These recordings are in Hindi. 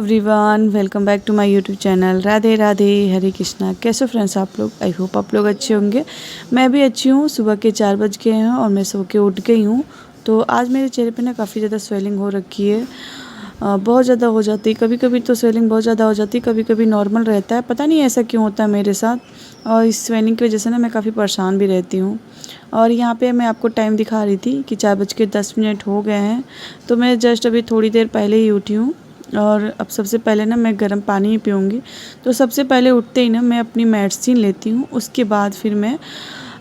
Everyone, welcome back to my YouTube channel. Radhe Radhe, Hare Krishna. कैसे फ्रेंड्स आप लोग? आई होप आप लोग अच्छे होंगे। मैं भी अच्छी हूँ। सुबह के 4 बज गए हैं और मैं सो के उठ गई हूँ। तो आज मेरे चेहरे पे ना काफ़ी ज़्यादा स्वेलिंग हो रखी है। बहुत ज़्यादा हो जाती है। कभी कभी तो स्वेलिंग बहुत ज़्यादा हो जाती है, कभी कभी नॉर्मल रहता है। पता नहीं ऐसा क्यों होता है मेरे साथ। और इस स्वेलिंग की वजह से ना मैं काफ़ी परेशान भी रहती हूँ। और यहाँ पे मैं आपको टाइम दिखा रही थी कि 4:10 हो गए हैं। तो मैं जस्ट अभी थोड़ी देर पहले ही उठी हूँ। और अब सबसे पहले ना मैं गर्म पानी ही पीऊँगी। तो सबसे पहले उठते ही ना मैं अपनी मेडिसिन लेती हूँ। उसके बाद फिर मैं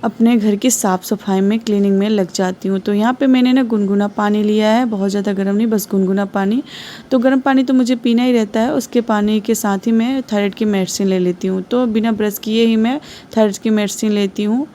अपने घर की साफ़ सफाई में, क्लीनिंग में लग जाती हूँ। तो यहाँ पे मैंने ना गुनगुना पानी लिया है, बहुत ज़्यादा गर्म नहीं, बस गुनगुना पानी। तो गर्म पानी तो मुझे पीना ही रहता है। उसके पानी के साथ ही मैं थायराइड की मेडिसिन ले लेती हूँ। तो बिना ब्रश किए ही मैं थायराइड की मेडिसिन लेती हूँ।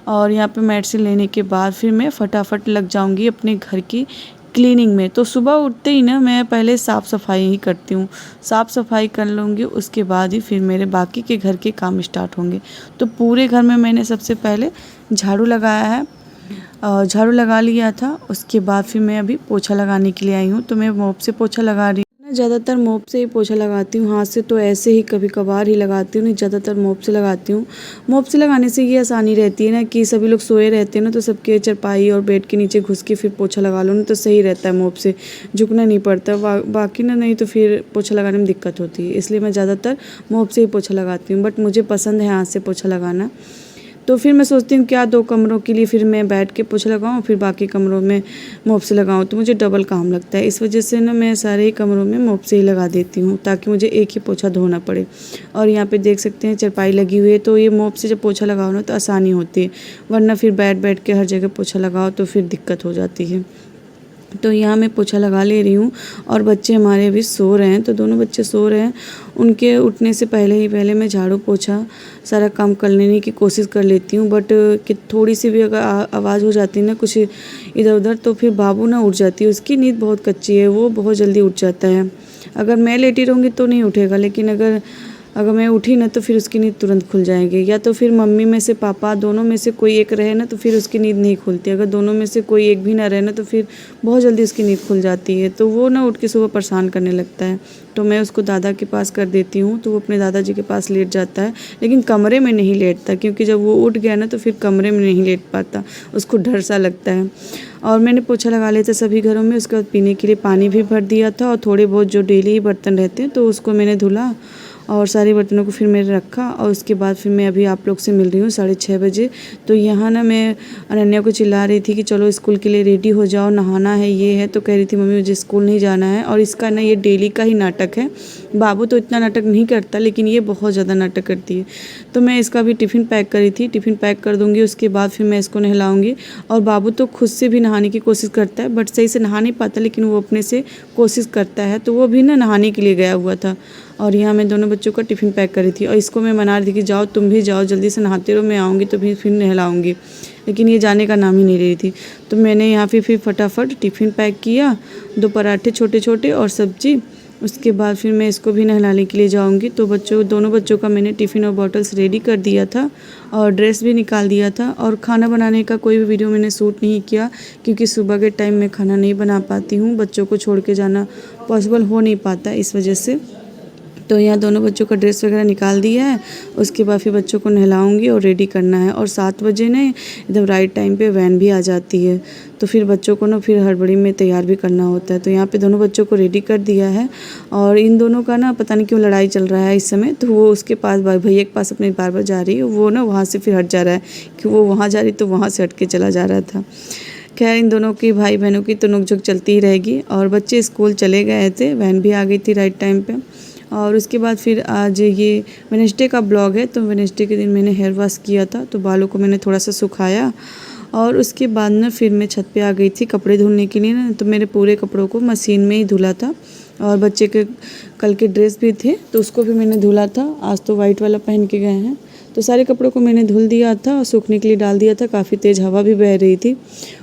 और यहाँ पे मेडिसिन लेने के बाद फिर मैं फटाफट लग जाऊँगी अपने घर की क्लीनिंग में। तो सुबह उठते ही ना मैं पहले साफ़ सफाई ही करती हूँ। साफ़ सफाई कर लूँगी, उसके बाद ही फिर मेरे बाकी के घर के काम स्टार्ट होंगे। तो पूरे घर में मैंने सबसे पहले झाड़ू लगाया है। झाड़ू लगा लिया था। उसके बाद फिर मैं अभी पोछा लगाने के लिए आई हूँ। तो मैं मोप से पोछा लगा रही हूँ। मैं ज़्यादातर मोप से ही पोछा लगाती हूँ। हाथ से तो ऐसे ही कभी कभार ही लगाती हूँ, नहीं ज़्यादातर मोप से लगाती हूँ। मोप से लगाने से ये आसानी रहती है ना कि सभी लोग सोए रहते हैं ना, तो सबके चारपाई और बेड के नीचे घुस के फिर पोछा लगा लो ना, तो सही रहता है। मोप से झुकना नहीं पड़ता। बाकी ना, नहीं तो फिर पोछा लगाने में दिक्कत होती है। इसलिए मैं ज़्यादातर मोप से ही पोछा लगाती हूँ। बट मुझे पसंद है हाथ से पोछा लगाना। तो फिर मैं सोचती हूँ क्या 2 कमरों के लिए फिर मैं बैठ के पोछा लगाऊँ, फिर बाकी कमरों में मोप से लगाऊँ, तो मुझे डबल काम लगता है। इस वजह से ना मैं सारे ही कमरों में मोप से ही लगा देती हूँ, ताकि मुझे एक ही पोछा धोना पड़े। और यहाँ पे देख सकते हैं चारपाई लगी हुई है। तो ये मोप से जब पोछा लगाओ ना तो आसानी होती है, वरना फिर बैठ बैठ के हर जगह पोछा लगाओ तो फिर दिक्कत हो जाती है। तो यहाँ मैं पोछा लगा ले रही हूँ। और बच्चे हमारे अभी सो रहे हैं, तो दोनों बच्चे सो रहे हैं। उनके उठने से पहले मैं झाड़ू पोछा सारा काम कर लेने की कोशिश कर लेती हूँ। बट कि थोड़ी सी भी अगर आवाज़ हो जाती है ना कुछ इधर उधर, तो फिर बाबू ना उठ जाती है। उसकी नींद बहुत कच्ची है, वो बहुत जल्दी उठ जाता है। अगर मैं लेटी रहूँगी तो नहीं उठेगा, लेकिन अगर मैं उठी ना तो फिर उसकी नींद तुरंत खुल जाएगी। या तो फिर मम्मी में से पापा दोनों में से कोई एक रहे ना तो फिर उसकी नींद नहीं खुलती। अगर दोनों में से कोई एक भी ना रहे ना तो फिर बहुत जल्दी उसकी नींद खुल जाती है। तो वो ना उठ के सुबह परेशान करने लगता है। तो मैं उसको दादा के पास कर देती हूँ, तो वो अपने दादाजी के पास लेट जाता है। लेकिन कमरे में नहीं लेटता, क्योंकि जब वो उठ गया ना तो फिर कमरे में नहीं लेट पाता, उसको डर सा लगता है। और मैंने पोछा लगा लिया था सभी घरों में। उसके बाद पीने के लिए पानी भी भर दिया था। और थोड़े बहुत जो डेली बर्तन रहते हैं तो उसको मैंने धुला और सारे बर्तनों को फिर मैंने रखा। और उसके बाद फिर मैं अभी आप लोग से मिल रही हूँ 6:30 बजे। तो यहाँ ना मैं अनन्या को चिल्ला रही थी कि चलो स्कूल के लिए रेडी हो जाओ, नहाना है, ये है। तो कह रही थी मम्मी मुझे स्कूल नहीं जाना है। और इसका ना ये डेली का ही नाटक है। बाबू तो इतना नाटक नहीं करता, लेकिन ये बहुत ज़्यादा नाटक करती है। तो मैं इसका भी टिफ़िन पैक करी थी, टिफ़िन पैक कर दूँगी। उसके बाद फिर मैं इसको नहलाऊँगी। और बाबू तो खुद से भी नहाने की कोशिश करता है, बट सही से नहा नहीं पाता, लेकिन वो अपने से कोशिश करता है। तो वो भी ना नहाने के लिए गया हुआ था। और यहाँ मैं दोनों बच्चों का टिफ़िन पैक करी थी। और इसको मैं मना रही थी कि जाओ तुम भी जाओ, जल्दी से नहाते रहो, मैं आऊँगी तो फिर नहलाऊँगी। लेकिन ये जाने का नाम ही नहीं रही थी। तो मैंने यहाँ फिर फटाफट टिफ़िन पैक किया, 2 पराठे छोटे छोटे और सब्जी। उसके बाद फिर मैं इसको भी नहलाने के लिए जाऊँगी। तो दोनों बच्चों का मैंने टिफ़िन और बॉटल्स रेडी कर दिया था और ड्रेस भी निकाल दिया था। और खाना बनाने का कोई भी वीडियो मैंने शूट नहीं किया, क्योंकि सुबह के टाइम मैं खाना नहीं बना पाती हूँ। बच्चों को छोड़ के जाना पॉसिबल हो नहीं पाता, इस वजह से। तो यहाँ दोनों बच्चों का ड्रेस वगैरह निकाल दिया है। उसके बाद फिर बच्चों को नहलाऊंगी और रेडी करना है। और 7 बजे ने एकदम राइट टाइम पे वैन भी आ जाती है। तो फिर बच्चों को ना फिर हड़बड़ी में तैयार भी करना होता है। तो यहाँ पे दोनों बच्चों को रेडी कर दिया है। और इन दोनों का ना पता नहीं क्यों लड़ाई चल रहा है इस समय। तो वो उसके पास भैया के पास अपने बार जा रही है, वो ना वहाँ से फिर हट जा रहा है कि वो वहाँ जा रही तो वहाँ से हट के चला जा रहा था। खैर इन दोनों की, भाई बहनों की तो नोकझोंक चलती ही रहेगी। और बच्चे स्कूल चले गए थे, वैन भी आ गई थी राइट टाइम पे। और उसके बाद फिर आज ये वेडनेसडे का ब्लॉग है। तो वेडनेसडे के दिन मैंने हेयर वॉश किया था, तो बालों को मैंने थोड़ा सा सुखाया। और उसके बाद ना फिर मैं छत पे आ गई थी कपड़े धुलने के लिए ना। तो मेरे पूरे कपड़ों को मशीन में ही धुला था। और बच्चे के कल के ड्रेस भी थे तो उसको भी मैंने धुला था। आज तो वाइट वाला पहन के गए हैं। तो सारे कपड़ों को मैंने धुल दिया था और सूखने के लिए डाल दिया था। काफ़ी तेज़ हवा भी बह रही थी।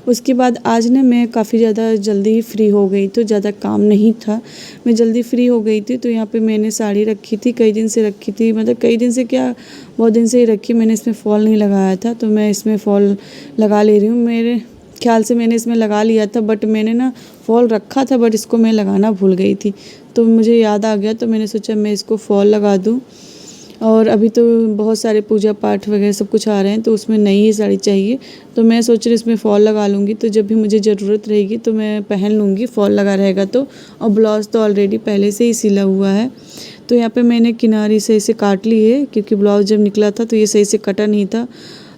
उसके बाद आज ना मैं काफ़ी ज़्यादा जल्दी ही फ्री हो गई, तो ज़्यादा काम नहीं था, मैं जल्दी फ्री हो गई थी। तो यहाँ पे मैंने साड़ी रखी थी, कई दिन से रखी थी, मतलब कई दिन से क्या, बहुत दिन से ही रखी। मैंने इसमें फॉल नहीं लगाया था, तो मैं इसमें फॉल लगा ले रही हूँ। मेरे ख्याल से मैंने इसमें लगा लिया था, बट मैंने ना फॉल रखा था, बट इसको मैं लगाना भूल गई थी। तो मुझे याद आ गया, तो मैंने सोचा मैं इसको फॉल लगा दूँ। और अभी तो बहुत सारे पूजा पाठ वगैरह सब कुछ आ रहे हैं, तो उसमें नई ही साड़ी चाहिए। तो मैं सोच रही इसमें फ़ॉल लगा लूँगी, तो जब भी मुझे ज़रूरत रहेगी तो मैं पहन लूँगी, फ़ॉल लगा रहेगा तो। और ब्लाउज़ तो ऑलरेडी पहले से ही सिला हुआ है। तो यहाँ पे मैंने किनारी से इसे काट ली है, क्योंकि ब्लाउज़ जब निकला था तो ये सही से कटा नहीं था।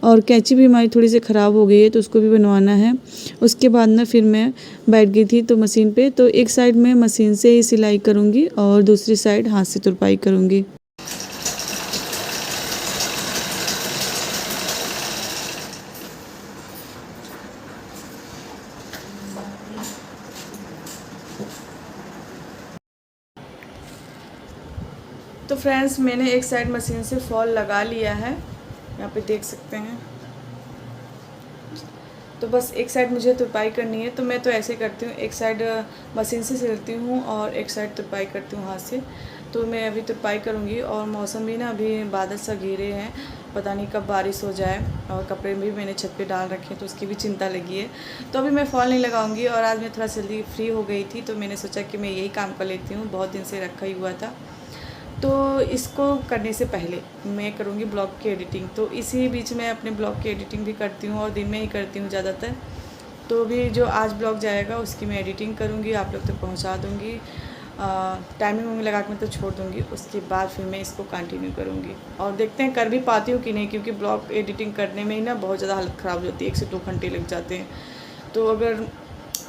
और कैंची भी हमारी थोड़ी सी ख़राब हो गई है, तो उसको भी बनवाना है। उसके बाद ना फिर मैं बैठ गई थी तो मशीन पे, तो एक साइड में मशीन से ही सिलाई करूँगी और दूसरी साइड हाथ से तुरपाई करूँगी। तो फ्रेंड्स, मैंने एक साइड मशीन से फॉल लगा लिया है, यहाँ पे देख सकते हैं। तो बस एक साइड मुझे तुरपाई करनी है, तो मैं तो ऐसे करती हूँ, एक साइड मशीन से सिलती हूँ और एक साइड तुरपाई करती हूँ हाथ से। तो मैं अभी तुरपाई करूँगी। और मौसम भी ना अभी बादल सा घेरे हैं, पता नहीं कब बारिश हो जाए। और कपड़े भी मैंने छत पे डाल रखे हैं, तो उसकी भी चिंता लगी है। तो अभी मैं फॉल नहीं लगाऊंगी। और आज मैं थोड़ा जल्दी फ्री हो गई थी, तो मैंने सोचा कि मैं यही काम कर लेती हूँ, बहुत दिन से रखा ही हुआ था। तो इसको करने से पहले मैं करूँगी ब्लॉग की एडिटिंग। तो इसी बीच में अपने ब्लॉग की एडिटिंग भी करती हूँ, और दिन में ही करती हूँ ज़्यादातर। तो भी जो आज ब्लॉग जाएगा उसकी मैं एडिटिंग करूँगी, आप लोग तक पहुँचा दूँगी। टाइमिंग लगा के मैं तो छोड़ दूँगी, उसके बाद फिर मैं इसको कंटिन्यू करूँगी। और देखते हैं कर भी पाती हूँ कि नहीं, क्योंकि ब्लॉग एडिटिंग करने में ही ना बहुत ज़्यादा हालत ख़राब हो जाती है, 1 से 2 घंटे लग जाते हैं। तो अगर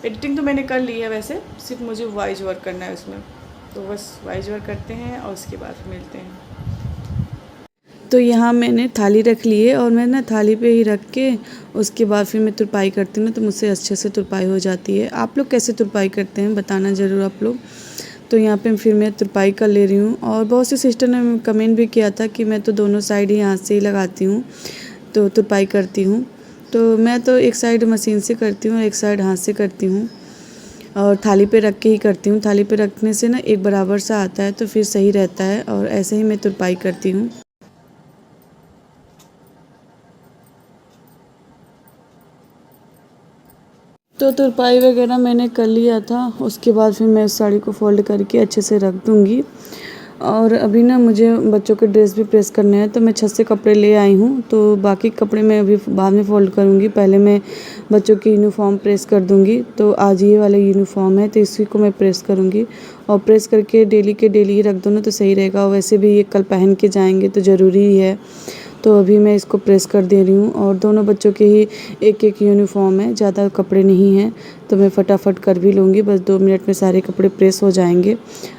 एडिटिंग तो मैंने कर ली है, वैसे सिर्फ मुझे वॉइस ओवर करना है उसमें। तो बस वॉइस ओवर करते हैं और उसके बाद फिर मिलते हैं। तो यहाँ मैंने थाली रख ली है, और मैं ना थाली पे ही रख के उसके बाद फिर मैं तुरपाई करती हूँ, तो मुझसे अच्छे से तुरपाई हो जाती है। आप लोग कैसे तुरपाई करते हैं बताना ज़रूर आप लोग। तो यहाँ पे फिर मैं तुरपाई कर ले रही हूँ। और बहुत सी सिस्टर ने कमेंट भी किया था कि मैं तो दोनों साइड ही हाथ से ही लगाती हूँ, तो तुरपाई करती हूँ। तो मैं तो एक साइड मशीन से करती हूँ, एक साइड हाथ से करती हूँ। और थाली पे रख के ही करती हूँ। थाली पे रखने से ना एक बराबर सा आता है, तो फिर सही रहता है। और ऐसे ही मैं तुरपाई करती हूँ। तो तुरपाई वगैरह मैंने कर लिया था। उसके बाद फिर मैं इस साड़ी को फोल्ड करके अच्छे से रख दूँगी। और अभी ना मुझे बच्चों के ड्रेस भी प्रेस करने हैं, तो मैं छत से कपड़े ले आई हूँ। तो बाकी कपड़े मैं अभी बाद में फ़ोल्ड करूँगी, पहले मैं बच्चों की यूनिफ़ॉर्म प्रेस कर दूँगी। तो आज ये वाला यूनिफ़ॉर्म है, तो इसी को मैं प्रेस करूँगी। और प्रेस करके डेली के डेली ही रख दो ना, तो सही रहेगा। और वैसे भी ये कल पहन के जाएंगे, तो ज़रूरी ही है। तो अभी मैं इसको प्रेस कर दे रही हूँ। और दोनों बच्चों के ही एक एक यूनिफ़ॉर्म है, ज़्यादा कपड़े नहीं हैं, तो मैं फटाफट कर भी लूँगी। बस 2 मिनट में सारे कपड़े प्रेस हो जाएंगे।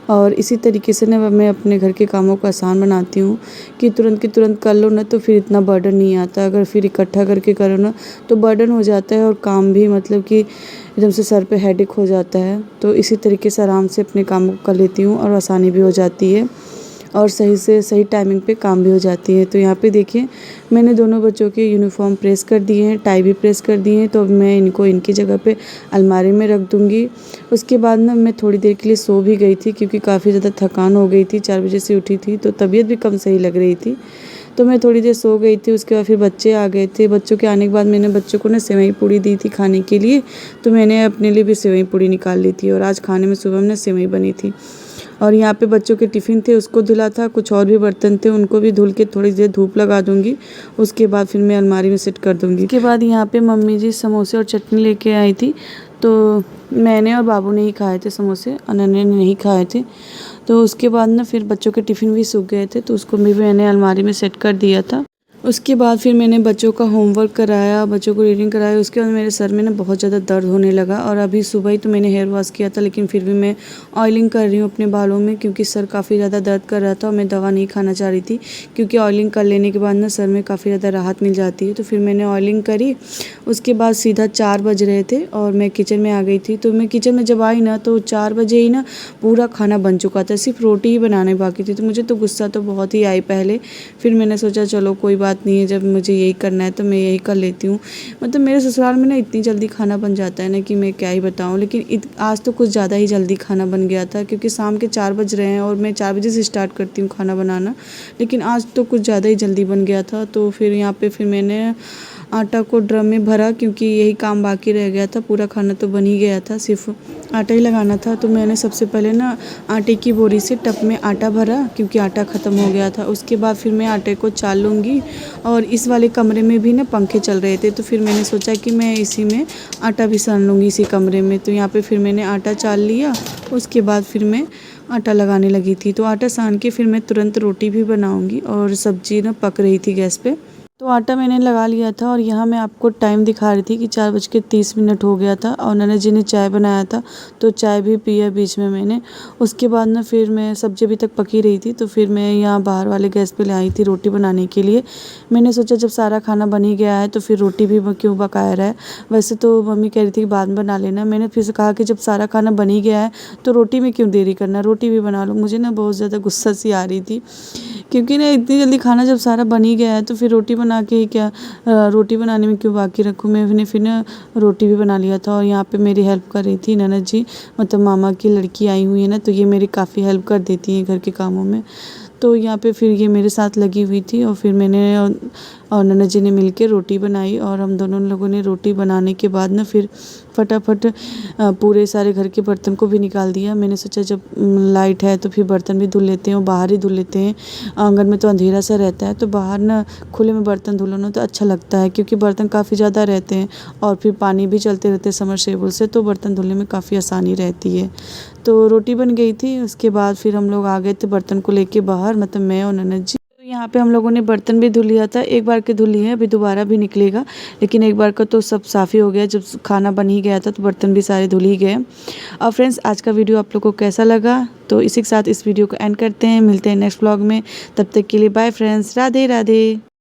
और इसी तरीके से ना मैं अपने घर के कामों को आसान बनाती हूँ, कि तुरंत की तुरंत कर लो ना, तो फिर इतना बर्डन नहीं आता। अगर फिर इकट्ठा करके करो ना, तो बर्डन हो जाता है, और काम भी मतलब कि एकदम से सर पे हेडेक हो जाता है। तो इसी तरीके से आराम से अपने कामों को कर लेती हूँ, और आसानी भी हो जाती है, और सही से सही टाइमिंग पे काम भी हो जाती है। तो यहाँ पे देखिए, मैंने दोनों बच्चों के यूनिफ़ॉर्म प्रेस कर दिए हैं, टाई भी प्रेस कर दी है। तो अब मैं इनको इनकी जगह पे अलमारी में रख दूँगी। उसके बाद ना मैं थोड़ी देर के लिए सो भी गई थी, क्योंकि काफ़ी ज़्यादा थकान हो गई थी, 4 बजे से उठी थी, तो तबीयत भी कम सही लग रही थी। तो मैं थोड़ी देर सो गई थी। उसके बाद फिर बच्चे आ गए थे। बच्चों के आने के बाद मैंने बच्चों को ना सेवई पूड़ी दी थी खाने के लिए, तो मैंने अपने लिए भी सेवई पूड़ी निकाल ली थी। और आज खाने में सुबह में ना सेवई बनी थी। और यहाँ पे बच्चों के टिफ़िन थे, उसको धुला था। कुछ और भी बर्तन थे, उनको भी धुल के थोड़ी देर धूप लगा दूँगी। उसके बाद फिर मैं अलमारी में सेट कर दूँगी। उसके बाद यहाँ पे मम्मी जी समोसे और चटनी लेके आई थी, तो मैंने और बाबू ने ही खाए थे समोसे, अनन्या ने नहीं खाए थे। तो उसके बाद ना फिर बच्चों के टिफ़िन भी सूख गए थे, तो उसको भी मैंने अलमारी में सेट कर दिया था। उसके बाद फिर मैंने बच्चों का होमवर्क कराया, बच्चों को रीडिंग कराया। उसके बाद मेरे सर में ना बहुत ज़्यादा दर्द होने लगा। और अभी सुबह ही तो मैंने हेयर वॉश किया था, लेकिन फिर भी मैं ऑयलिंग कर रही हूँ अपने बालों में, क्योंकि सर काफ़ी ज़्यादा दर्द कर रहा था। और मैं दवा नहीं खाना चाह रही थी, क्योंकि ऑयलिंग कर लेने के बाद ना सर में काफ़ी ज़्यादा राहत मिल जाती है। तो फिर मैंने ऑयलिंग करी। उसके बाद सीधा 4 बज रहे थे, और मैं किचन में आ गई थी। तो मैं किचन में जब आई ना, तो 4 बजे ही ना पूरा खाना बन चुका था, सिर्फ रोटी ही बनाने बाकी थी। तो मुझे तो गुस्सा तो बहुत ही आई पहले। फिर मैंने सोचा चलो कोई बात नहीं है, जब मुझे यही करना है तो मैं यही कर लेती हूँ। मतलब मेरे ससुराल में ना इतनी जल्दी खाना बन जाता है ना, कि मैं क्या ही बताऊँ। लेकिन आज तो कुछ ज़्यादा ही जल्दी खाना बन गया था, क्योंकि शाम के 4 बज रहे हैं, और मैं 4 बजे से स्टार्ट करती हूँ खाना बनाना। लेकिन आज तो कुछ ज़्यादा ही जल्दी बन गया था। तो फिर यहाँ पे फिर मैंने आटा को ड्रम में भरा, क्योंकि यही काम बाकी रह गया था। पूरा खाना तो बन ही गया था, सिर्फ आटा ही लगाना था। तो मैंने सबसे पहले ना आटे की बोरी से टब में आटा भरा, क्योंकि आटा ख़त्म हो गया था। उसके बाद फिर मैं आटे को चाल लूँगी। और इस वाले कमरे में भी ना पंखे चल रहे थे, तो फिर मैंने सोचा कि मैं इसी में आटा भी सान लूँगी, इसी कमरे में। तो यहाँ पे फिर मैंने आटा चाल लिया। उसके बाद फिर मैं आटा लगाने लगी थी। तो आटा सान के फिर मैं तुरंत रोटी भी बनाऊँगी, और सब्ज़ी ना पक रही थी गैस पे। तो आटा मैंने लगा लिया था, और यहाँ मैं आपको टाइम दिखा रही थी कि 4:30 हो गया था। और ननद जी ने चाय बनाया था, तो चाय भी पिया बीच में मैंने। उसके बाद ना फिर मैं सब्ज़ी अभी तक पकी रही थी, तो फिर मैं यहाँ बाहर वाले गैस पे ले आई थी रोटी बनाने के लिए। मैंने सोचा जब सारा खाना बन ही गया है तो फिर रोटी भी क्यों पकाया रहा है। वैसे तो मम्मी कह रही थी कि बाद में बना लेना। मैंने फिर से कहा कि जब सारा खाना बन ही गया है तो रोटी में क्यों देरी करना, रोटी भी बना लो। मुझे ना बहुत ज़्यादा गुस्सा सी आ रही थी, क्योंकि ना इतनी जल्दी खाना जब सारा बन ही गया है तो फिर रोटी बना के ही क्या, रोटी बनाने में क्यों बाकी रखूँ। मैंने फिर ना रोटी भी बना लिया था। और यहाँ पे मेरी हेल्प कर रही थी ननद जी, मतलब मामा की लड़की आई हुई है ना, तो ये मेरी काफ़ी हेल्प कर देती हैं घर के कामों में। तो यहाँ पे फिर ये मेरे साथ लगी हुई थी, और फिर मैंने और ननद जी ने मिल के रोटी बनाई। और हम दोनों लोगों ने रोटी बनाने के बाद ना फिर फटाफट पूरे सारे घर के बर्तन को भी निकाल दिया। मैंने सोचा जब लाइट है तो फिर बर्तन भी धुल लेते हैं, और बाहर ही धुल लेते हैं। आंगन में तो अंधेरा सा रहता है, तो बाहर ना खुले में बर्तन धुलो ना तो अच्छा लगता है, क्योंकि बर्तन काफ़ी ज़्यादा रहते हैं, और फिर पानी भी चलते रहते हैं समरसेबुल से, तो बर्तन धुलने में काफ़ी आसानी रहती है। तो रोटी बन गई थी। उसके बाद फिर हम लोग आ गए थे बर्तन को लेके बाहर, मतलब मैं और ननद जी। तो यहाँ पे हम लोगों ने बर्तन भी धुल लिया था। एक बार के धुल लिए हैं, अभी दोबारा भी निकलेगा, लेकिन एक बार का तो सब साफ़ ही हो गया। जब खाना बन ही गया था तो बर्तन भी सारे धुल ही गए। और फ्रेंड्स, आज का वीडियो आप लोग को कैसा लगा, तो इसी के साथ इस वीडियो को एंड करते हैं। मिलते हैं नेक्स्ट व्लॉग में, तब तक के लिए बाय फ्रेंड्स, राधे राधे।